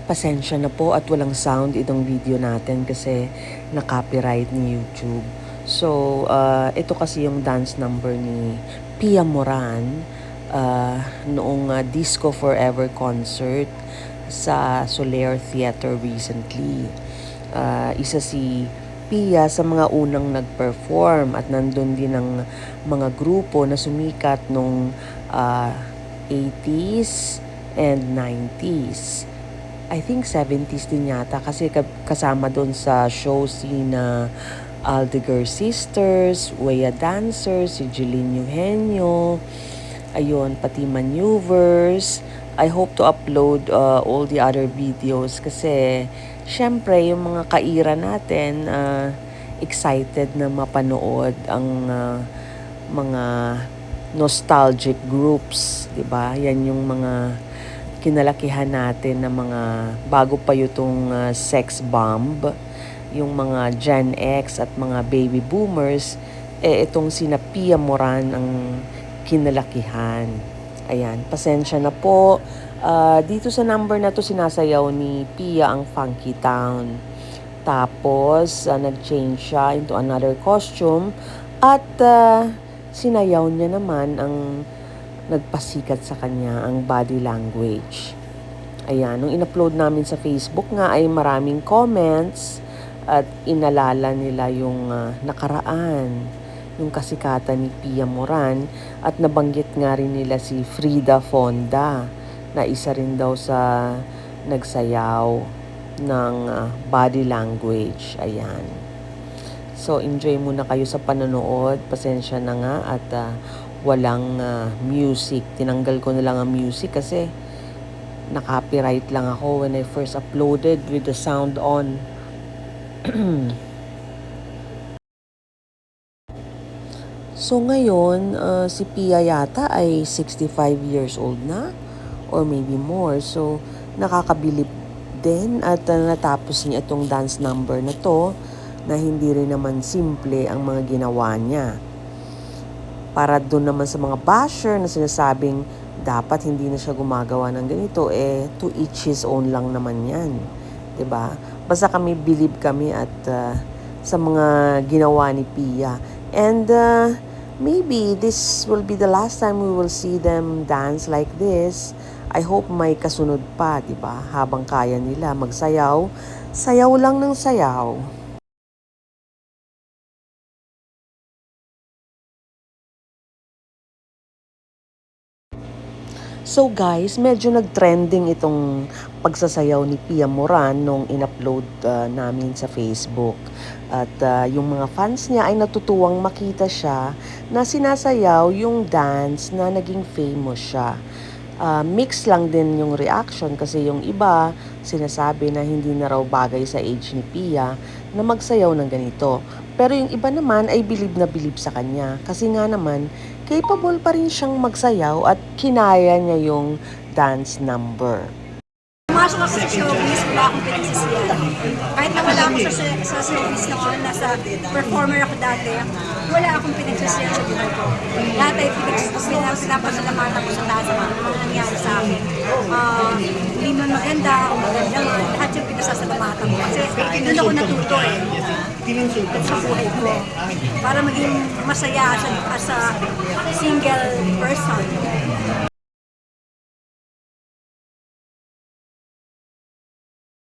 Pasensya na po at walang sound itong video natin kasi na-copyright ni YouTube. So, ito kasi yung dance number ni Pia Moran noong Disco Forever concert sa Soler Theater recently. Isa si Pia sa mga unang nag-perform at nandun din ang mga grupo na sumikat nung 80s and 90s. I think 70s din yata kasi kasama doon sa show si na Aldegar Sisters, Wea Dancers, si Jeline Eugenio, ayun, pati Maneuvers. I hope to upload all the other videos kasi syempre yung mga kaira natin excited na mapanood ang mga nostalgic groups, 'di ba? Yan yung mga kinalakihan natin na mga bago pa yung sex bomb, yung mga Gen X at mga baby boomers, itong sina Pia Moran ang kinalakihan. Ayan, pasensya na po. Dito sa number na to sinasayaw ni Pia ang Funky Town. Tapos, nag-change siya into another costume at sinayaw niya naman ang nagpasikat sa kanya ang body language. Ayan, nung in-upload namin sa Facebook nga ay maraming comments at inalala nila yung nakaraan, yung kasikatan ni Pia Moran at nabanggit nga rin nila si Frida Fonda na isa rin daw sa nagsayaw ng body language. Ayan. So, enjoy muna kayo sa panonood. Pasensya na nga at walang music. Tinanggal ko na lang ang music kasi na-copyright lang ako when I first uploaded with the sound on. So ngayon, si Pia yata ay 65 years old na or maybe more. So nakakabilib din at natapos niya itong dance number na to na hindi rin naman simple ang mga ginawa niya. Para doon naman sa mga basher na sinasabing dapat hindi na siya gumagawa ng ganito, to each his own lang naman yan. 'Di ba? Basta kami, believe kami at sa mga ginawa ni Pia. And maybe this will be the last time we will see them dance like this. I hope may kasunod pa, 'di ba? Habang kaya nila magsayaw, sayaw lang ng sayaw. So guys, medyo nag-trending itong pagsasayaw ni Pia Moran nung in-upload namin sa Facebook. At yung mga fans niya ay natutuwang makita siya na sinasayaw yung dance na naging famous siya. Mix lang din yung reaction kasi yung iba sinasabi na hindi na raw bagay sa age ni Pia na magsayaw ng ganito. Pero yung iba naman ay bilib sa kanya kasi nga naman capable pa rin siyang magsayaw at kinaya niya yung dance number. Pumasok ako sa showbiz, wala akong pinagsisiyan. Kahit na wala ako sa showbiz noon, nasa performer ako dati, wala akong pinagsisiyan sa buhay ko. Lahat ay pinapasalamatan ko sa taas ng mga nangyari sa akin. Hindi man maganda o maganda man, lahat yung pinasasalamatan ko. Kasi doon ako natuto sa buhay ko. Para maging masaya as a single person.